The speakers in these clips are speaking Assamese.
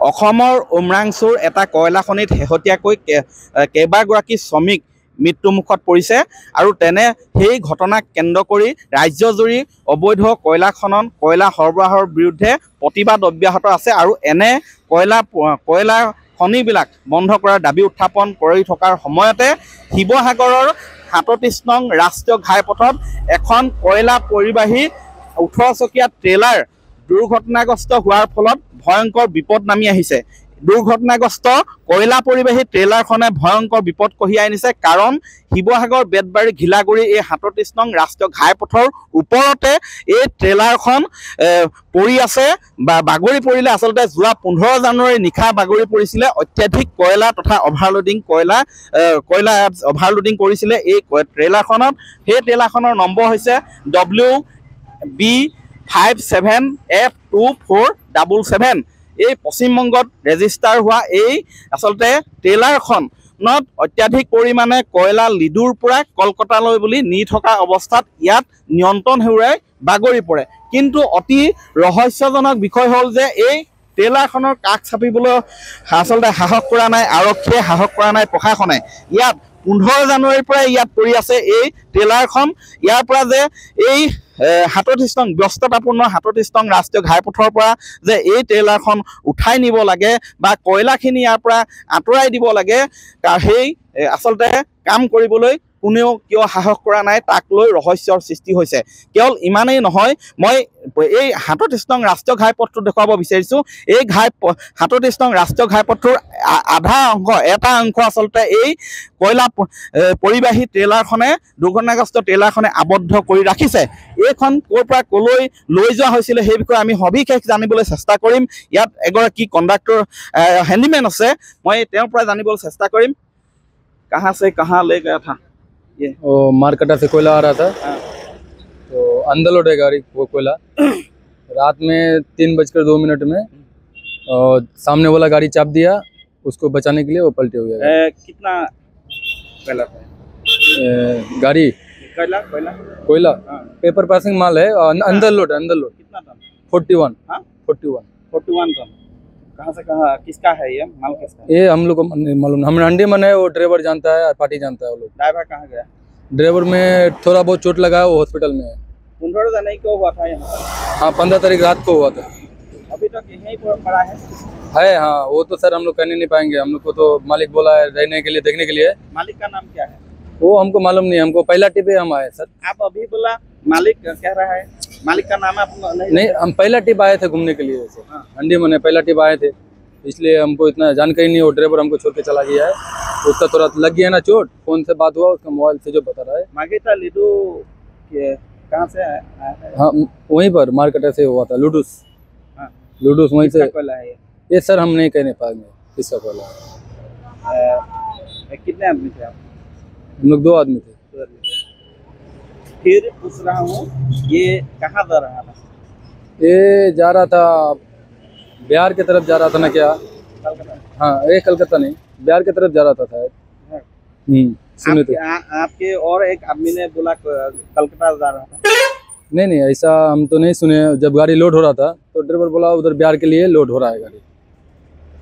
অসমৰ উমৰাংচুৰ এটা কয়লা খনিত শেহতীয়াকৈ কেইবাগৰাকী শ্ৰমিক মৃত্যুমুখত পৰিছে আৰু সেই ঘটনাক কেন্দ্ৰ কৰি ৰাজ্যজুৰি অবৈধ কয়লা খনন কয়লা সৰবৰাহৰ বিৰুদ্ধে প্ৰতিবাদ অব্যাহত আছে আৰু এনে কয়লা খনিবিলাক বন্ধ কৰাৰ দাবী উত্থাপন কৰি থকাৰ সময়তে শিৱসাগৰৰ ৩৭ নং ৰাষ্ট্ৰীয় ঘাইপথত এখন কয়লা পৰিবাহী ১৮ চকীয়া ট্ৰেলাৰ দুৰ্ঘটনাগ্ৰস্ত হোৱাৰ ফলত ভয়ংকৰ বিপদ নামি আহিছে। দুৰ্ঘটনাগ্ৰস্ত কয়লা পৰিবাহী ট্ৰেলাৰখনে ভয়ংকৰ বিপদ কঢ়িয়াই আনিছে, কাৰণ শিৱসাগৰ বেতবাৰী ঘিলাগুৰি এই ৩৭ নং ৰাষ্ট্ৰীয় ঘাইপথৰ ওপৰতে এই ট্ৰেলাৰখন পৰি আছে বা বাগৰি পৰিলে। আচলতে যোৱা ১৫ জানুৱাৰী নিশা বাগৰি পৰিছিলে। অত্যাধিক কয়লা তথা অভাৰলোডিং কয়লা অভাৰলোডিং কৰিছিলে এই ট্ৰেলাৰখনত। সেই ট্ৰেলাৰখনৰ নম্বৰ হৈছে WB57F2477। এই পশ্চিমবংগত ৰেজিষ্টাৰ হোৱা এই আচলতে ট্ৰেলাৰখনত অত্যাধিক পৰিমাণে কয়লা লিডুৰ পৰা কলকাতালৈ বুলি নি থকা অৱস্থাত ইয়াত নিয়ন্ত্ৰণ হেৰুৱাই বাগৰি পৰে। কিন্তু অতি ৰহস্যজনক বিষয় হ'ল যে এই ট্ৰেলাৰখনৰ কাষ চাপিবলৈ আচলতে সাহস কৰা নাই আৰক্ষীয়ে, সাহস কৰা নাই প্ৰশাসনে। ইয়াত ১৫ জানুৱাৰীৰ পৰাই ইয়াত পৰি আছে এই ট্ৰেলাৰখন। ইয়াৰ পৰা যে এই ৩৭ নং ব্যস্ততাপূৰ্ণ ৩৭ নং ৰাষ্ট্ৰীয় ঘাইপথৰ পৰা যে এই ট্ৰেলাৰখন উঠাই নিব লাগে বা কয়লাখিনি ইয়াৰ পৰা আঁতৰাই দিব লাগে, সেই আচলতে কাম কৰিবলৈ কোনেও কিয় সাহস কৰা নাই, তাক লৈ ৰহস্যৰ সৃষ্টি হৈছে। কেৱল ইমানেই নহয়, মই এই ৩৭ নং ৰাষ্ট্ৰীয় ঘাইপথটো দেখুৱাব বিচাৰিছোঁ। এই ৩৭ নং ৰাষ্ট্ৰীয় ঘাইপথটোৰ এটা অংশ আচলতে এই কয়লা পৰিবাহী ট্ৰেলাৰখনে দুৰ্ঘটনাগ্ৰস্ত ট্ৰেলাৰখনে আবদ্ধ কৰি ৰাখিছে। এইখন ক'ৰ পৰা ক'লৈ লৈ যোৱা হৈছিলে সেই বিষয়ে আমি সবিশেষ জানিবলৈ চেষ্টা কৰিম। ইয়াত এগৰাকী কণ্ডাক্টৰ হেণ্ডিমেন আছে, মই তেওঁৰ পৰা জানিবলৈ চেষ্টা কৰিম। कहाँ से कहाँ ले गया था ये? वो मारकटा से कोयला आ रहा था, तो अंदर लोड है गाड़ी वो कोयला। रात में 3:02 में और सामने वाला गाड़ी चाप दिया, उसको बचाने के लिए वो पलटे हुए। कितना कोयला था? गाड़ी कोयला कोयला पेपर पासिंग माल है, अंदर लोड कितना टन? 41 टन। कहाँ से कहाँ किसका है ये माल? किसका? ये हम लोग को मालूम, हम अंडे मन है, वो ड्राइवर जानता है, पार्टी जानता है वो लोग। ड्राइवर कहाँ गया? ड्राइवर में थोड़ा बहुत चोट लगा है, वो हॉस्पिटल में है। 15 जनवरी को हुआ था यहाँ? हाँ 15 तारीख रात को हुआ था। अभी तक यहीं पर पड़ा है? हाँ वो तो सर हम लोग कहने नहीं पाएंगे, हम लोग को तो मालिक बोला है रहने के लिए, देखने के लिए। मालिक का नाम क्या है? वो हमको मालूम नहीं, हमको पहला टिप हम आए सर। आप अभी बोला मालिक कह रहा है, मालिक का नाम आपको नहीं, हम पहला टिप आए थे घूमने के लिए सर। अंडे मन पहला टिप आए थे, इसलिए हमको इतना जानकारी नहीं। वो ड्राइवर हमको छोड़ के चला गया है, उसका थोड़ा लग गया ना चोट, फोन से बात हुआ उसका मोबाइल से जो बता रहा है। मागेटा लिडू कहाँ से आया है? हाँ वहीं पर मार्केटर से हुआ था, लुडूस। हाँ लुडूस वहीं से। कोयला है ये सर हम नहीं कहने पाएंगे किसका कोयला। कितने आदमी थे आप? हम लोग 2 आदमी थे। फिर पूछ रहा हूँ, ये कहाँ जा रहा था? ये जा रहा था बिहार की तरफ जा रहा था ना क्या? कलकत्ता? हाँ ये कलकत्ता नहीं, बिहार की तरफ जा रहा था शायद। सुने थे। आपके और एक आदमी ने बोला कलकत्ता जा रहा था। नहीं ऐसा हम तो नहीं सुने। जब गाड़ी लोड हो रहा था तो ड्राइवर बोला उधर बिहार के लिए लोड हो रहा है गाड़ी,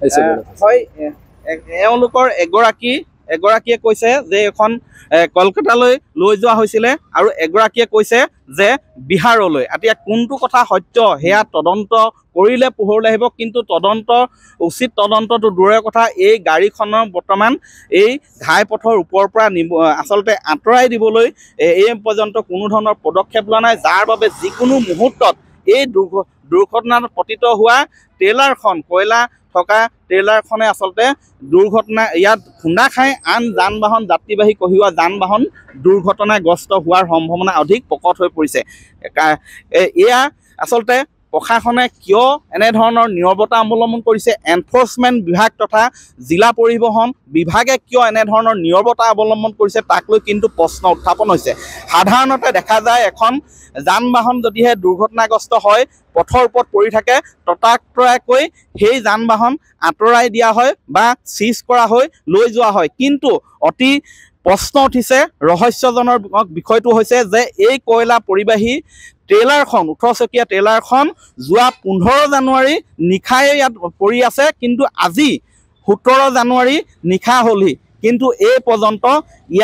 ऐसे बोला था। এওঁলোকৰ এগৰাকীয়ে কৈছে যে এখন কলকাতালৈ লৈ যোৱা হৈছিলে আৰু এগৰাকীয়ে কৈছে যে বিহাৰলৈ। এতিয়া কোনটো কথা সত্য সেয়া তদন্ত কৰিলে পোহৰলৈ আহিব, কিন্তু উচিত তদন্তটো দূৰৰ কথা। এই গাড়ীখনৰ বৰ্তমান এই ঘাইপথৰ ওপৰৰ পৰা আচলতে আঁতৰাই দিবলৈ এই পৰ্যন্ত কোনো ধৰণৰ পদক্ষেপ লোৱা নাই, যাৰ বাবে যিকোনো মুহূৰ্তত এই দুৰ্ঘটনাত পতিত হোৱা ট্ৰেলাৰখন কয়লা থকা ট্ৰেলাৰখনে আচলতে দুৰ্ঘটনা ইয়াত খুন্দা খাই আন যান বাহন যাত্ৰীবাহী কঢ়িওৱা যান বাহন দুৰ্ঘটনাগ্ৰস্ত হোৱাৰ সম্ভাৱনা অধিক প্ৰকট হৈ পৰিছে। এয়া আচলতে প্ৰশাসনে কিয় এনেধৰণৰ নীৰৱতা অৱলম্বন কৰিছে, এনফৰ্চমেণ্ট বিভাগ তথা জিলা পৰিবহণ বিভাগে কিয় এনেধৰণৰ নীৰৱতা অৱলম্বন কৰিছে, তাক লৈ কিন্তু প্ৰশ্ন উত্থাপন হৈছে। সাধাৰণতে দেখা যায় এখন যান বাহন যদিহে দুৰ্ঘটনাগ্ৰস্ত হয়, পথৰ ওপৰত পৰি থাকে, ততাতৈয়াকৈ সেই যান বাহন আঁতৰাই দিয়া হয় বা চিজ কৰা হৈ লৈ যোৱা হয়। কিন্তু অতি প্ৰশ্ন উঠিছে, ৰহস্যজনক বিষয়টো হৈছে যে এই কয়লা পৰিবাহী ট্ৰেইলাৰখন 18 চকীয়া ট্ৰেইলাৰখন যোৱা 15 জানুৱাৰী নিশাই ইয়াত পৰি আছে, কিন্তু আজি 17 জানুৱাৰী নিশা হ'লহি, কিন্তু এই পৰ্যন্ত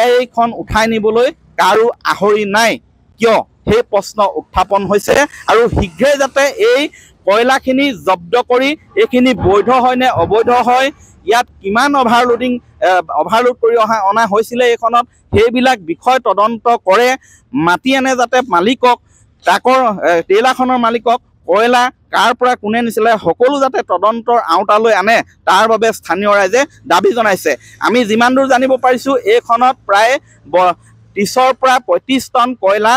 এইখন উঠাই নিবলৈ কাৰো আহৰি নাই। কিয় সেই প্ৰশ্ন উত্থাপন হৈছে। আৰু শীঘ্ৰে যাতে এই কয়লাখিনি জব্দ কৰি এইখিনি বৈধ হয় নে অবৈধ হয়, ইয়াত কিমান অভাৰলোড কৰি অনা হৈছিলে এইখনত, সেইবিলাক বিষয় তদন্ত কৰে, মাতি আনে যাতে মালিকক, ট্ৰেইলাৰখনৰ মালিকক, কয়লা কাৰ পৰা কোনে নিছিলে সকলো যাতে তদন্তৰ আওতালৈ আনে, তাৰ বাবে স্থানীয় ৰাইজে দাবী জনাইছে। আমি যিমান দূৰ জানিব পাৰিছোঁ এইখনত প্ৰায় 30ৰ পৰা 35 টন কয়লা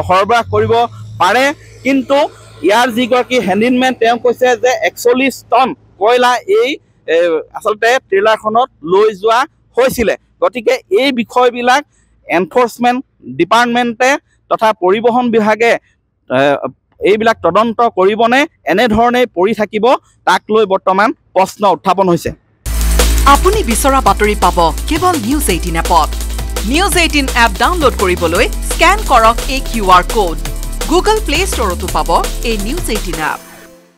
সৰবৰাহ কৰিব পাৰে, কিন্তু ইয়াৰ যিগৰাকী হেণ্ডিমেন তেওঁ কৈছে যে 41 টন কয়লা এই আচলতে ট্ৰেইলাৰখনত লৈ যোৱা হৈছিলে। গতিকে এই বিষয়বিলাক এনফৰ্চমেণ্ট ডিপাৰ্টমেণ্টে তথা পৰিবহণ বিভাগে এইবিলাক তদন্ত কৰিবনে, এনেধৰণে পৰি থাকিব, তাক লৈ বৰ্তমান প্ৰশ্ন উত্থাপন হৈছে। আপুনি বিচৰা বাতৰি পাব কেৱল নিউজ 18 এপত। নিউজ 18 এপ ডাউনলোড কৰিবলৈ স্কেন কৰক এই QR কোড। গুগল প্লে ষ্টৰতো পাব এই নিউজ 18 এপ।